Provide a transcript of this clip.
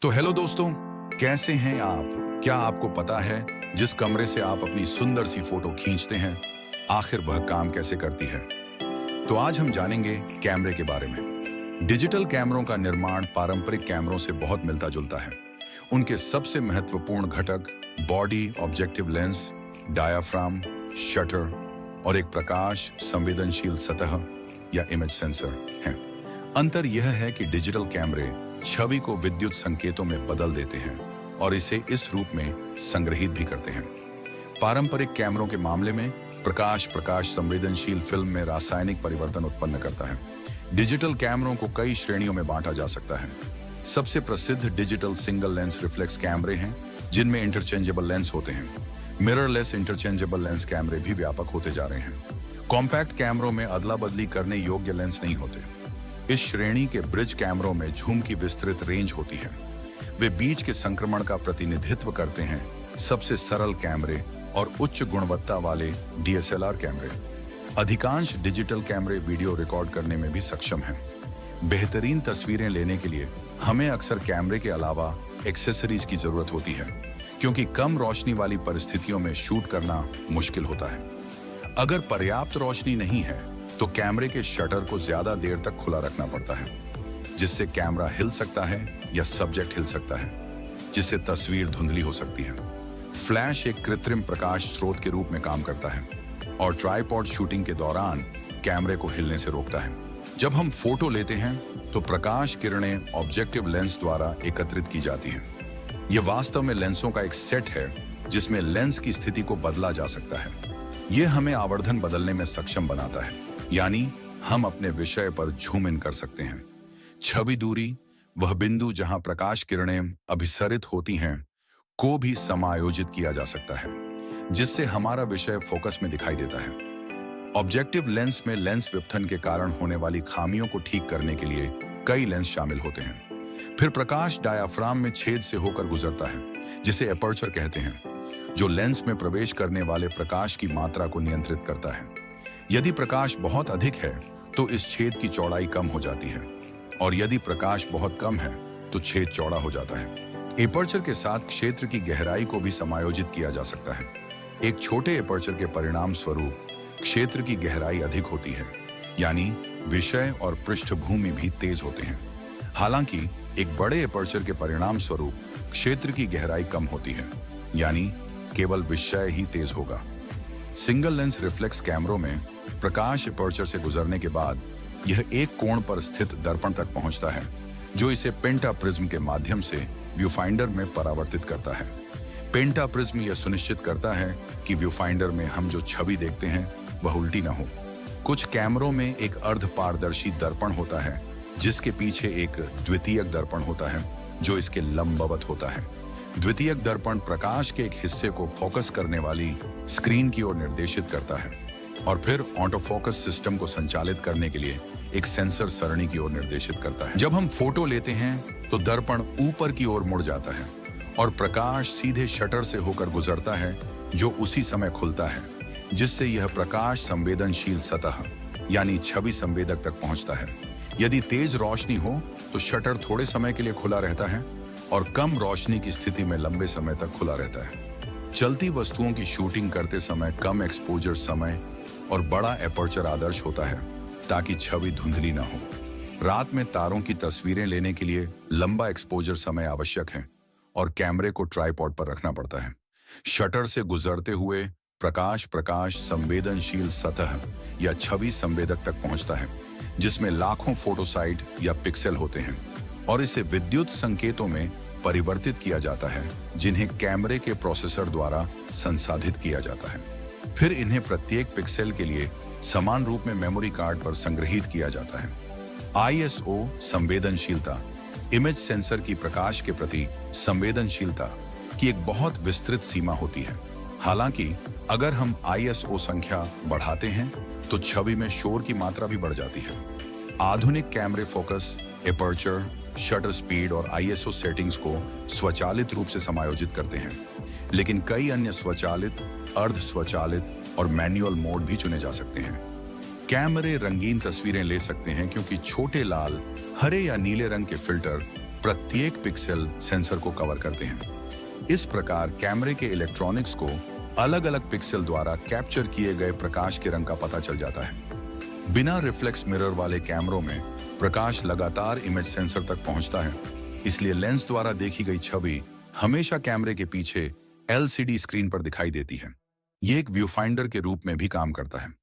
तो हेलो दोस्तों, कैसे हैं आप? क्या आपको पता है जिस कमरे से आप अपनी सुंदर सी फोटो खींचते हैं, आखिर वह काम कैसे करती है? तो आज हम जानेंगे कैमरे के बारे में। डिजिटल कैमरों का निर्माण पारंपरिक कैमरों से बहुत मिलता जुलता है। उनके सबसे महत्वपूर्ण घटक body, objective lens, diaphragm, shutter और एक प्रकाश संवेदनशील सतह या इमेज सेंसर हैं। अंतर यह है कि डिजिटल कैमरे छवि को विद्युत संकेतों में बदल देते हैं और इसे इस रूप में संग्रहित भी करते हैं। पारंपरिक कैमरों के मामले में प्रकाश संवेदनशील फिल्म में रासायनिक परिवर्तन उत्पन्न करता है। डिजिटल कैमरों को कई श्रेणियों में बांटा जा सकता है। सबसे प्रसिद्ध डिजिटल सिंगल लेंस रिफ्लेक्स कैमरे हैं, जिनमें इंटरचेंजेबल लेंस होते हैं। मिररलेस इंटरचेंजेबल लेंस कैमरे भी व्यापक होते जा रहे हैं। कॉम्पैक्ट कैमरों में अदला बदली करने योग्य लेंस नहीं होते। इस श्रेणी के ब्रिज कैमरों में झूम की विस्तृत रेंज होती है। वे बीच के संक्रमण का प्रतिनिधित्व करते हैं। सबसे सरल कैमरे और उच्च गुणवत्ता वाले डीएसएलआर कैमरे। अधिकांश डिजिटल कैमरे वीडियो रिकॉर्ड करने में भी सक्षम हैं। बेहतरीन तस्वीरें लेने के लिए हमें अक्सर कैमरे के अलावा एक्सेसरीज की जरूरत होती है, क्योंकि कम रोशनी वाली परिस्थितियों में शूट करना मुश्किल होता है। अगर पर्याप्त रोशनी नहीं है तो कैमरे के शटर को ज्यादा देर तक खुला रखना पड़ता है, जिससे कैमरा हिल सकता है या सब्जेक्ट हिल सकता है, जिससे तस्वीर धुंधली हो सकती है। फ्लैश एक कृत्रिम प्रकाश स्रोत के रूप में काम करता है और ट्राइपॉड शूटिंग के दौरान कैमरे को हिलने से रोकता है। जब हम फोटो लेते हैं तो प्रकाश किरणें ऑब्जेक्टिव लेंस द्वारा एकत्रित की जाती हैं। यह वास्तव में लेंसों का एक सेट है जिसमें लेंस की स्थिति को बदला जा सकता है। यह हमें आवर्धन बदलने में सक्षम बनाता है, यानी हम अपने विषय पर झूम इन कर सकते हैं। छवि दूरी, वह बिंदु जहां प्रकाश किरणें अभिसरित होती हैं, को भी समायोजित किया जा सकता है, जिससे हमारा विषय फोकस में दिखाई देता है। ऑब्जेक्टिव लेंस में लेंस विपथन के कारण होने वाली खामियों को ठीक करने के लिए कई लेंस शामिल होते हैं। फिर प्रकाश डायाफ्राम में छेद से होकर गुजरता है, जिसे एपर्चर कहते हैं, जो लेंस में प्रवेश करने वाले प्रकाश की मात्रा को नियंत्रित करता है। यदि प्रकाश बहुत अधिक है तो इस छेद की चौड़ाई कम हो जाती है, और यदि प्रकाश बहुत कम है तो छेद चौड़ा हो जाता है। एपर्चर के साथ क्षेत्र की गहराई को भी समायोजित किया जा सकता है। एक छोटे एपर्चर के परिणाम स्वरूप क्षेत्र की गहराई अधिक होती है, यानी विषय और पृष्ठभूमि भी तेज होते हैं। हालांकि एक बड़े एपर्चर के परिणाम स्वरूप क्षेत्र की गहराई कम होती है, यानी केवल विषय ही तेज होगा। सिंगल लेंस रिफ्लेक्स कैमरों में प्रकाश एपर्चर से गुजरने के बाद यह एक कोण पर स्थित दर्पण तक पहुंचता है, जो इसे पेंटा प्रिज्म के माध्यम से व्यू फाइंडर में परावर्तित करता है। पेंटा प्रिज्म यह सुनिश्चित करता है कि व्यू फाइंडर में हम जो छवि देखते हैं वह उल्टी न हो। कुछ कैमरों में एक अर्ध पारदर्शी दर्पण होता है, जिसके पीछे एक द्वितीयक दर्पण होता है जो इसके लंबवत होता है। द्वितीयक दर्पण प्रकाश के एक हिस्से को फोकस करने वाली स्क्रीन की ओर निर्देशित करता है और फिर ऑटो फोकस सिस्टम को संचालित करने के लिए एक सेंसर सरणी की ओर निर्देशित करता है। जब हम फोटो लेते हैं तो दर्पण ऊपर की ओर मुड़ जाता है और प्रकाश सीधे शटर से होकर गुजरता है, जो उसी समय खुलता है, जिससे यह प्रकाश संवेदनशील सतह यानी छवि संवेदक तक पहुंचता है। यदि तेज रोशनी हो तो शटर थोड़े समय के लिए खुला रहता है और कम रोशनी की स्थिति में लंबे समय तक खुला रहता है। चलती वस्तुओं की शूटिंग करते समय कम एक्सपोजर समय और बड़ा एपर्चर आदर्श होता है, ताकि छवि धुंधली न हो। रात में तारों की तस्वीरें लेने के लिए लंबा एक्सपोजर समय आवश्यक है और कैमरे को ट्राइपॉड पर रखना पड़ता है। शटर से गुजरते हुए प्रकाश संवेदनशील सतह या छवि संवेदक तक पहुंचता है, जिसमें लाखों फोटोसाइट या पिक्सल होते हैं, और इसे विद्युत संकेतों में परिवर्तित किया जाता है, जिन्हें कैमरे के प्रोसेसर द्वारा संसाधित किया जाता है। फिर इन्हें प्रत्येक पिक्सेल के लिए समान रूप में मेमोरी कार्ड पर संग्रहित किया जाता है। आईएसओ संवेदनशीलता, इमेज सेंसर की प्रकाश के प्रति संवेदनशीलता की एक बहुत विस्तृत सीमा होती है। हालांकि अगर हम आईएसओ संख्या बढ़ाते हैं तो छवि में शोर की मात्रा भी बढ़ जाती है। आधुनिक कैमरे फोकस, एपर्चर, शटर स्पीड और आईएसओ सेटिंग्स को स्वचालित रूप से समायोजित करते हैं, लेकिन कई अन्य स्वचालित, अर्ध स्वचालित और मैनुअल मोड भी चुने जा सकते हैं। कैमरे रंगीन तस्वीरें ले सकते हैं, क्योंकि छोटे लाल, हरे या नीले रंग के फिल्टर प्रत्येक पिक्सल सेंसर को कवर करते हैं। इस प्रकार कैमरे के इलेक्ट्रॉनिक्स को अलग अलग पिक्सल द्वारा कैप्चर किए गए प्रकाश के रंग का पता चल जाता है। बिना रिफ्लेक्स मिरर वाले कैमरों में प्रकाश लगातार इमेज सेंसर तक पहुंचता है, इसलिए लेंस द्वारा देखी गई छवि हमेशा कैमरे के पीछे एलसीडी स्क्रीन पर दिखाई देती है। ये एक व्यू फाइंडर के रूप में भी काम करता है।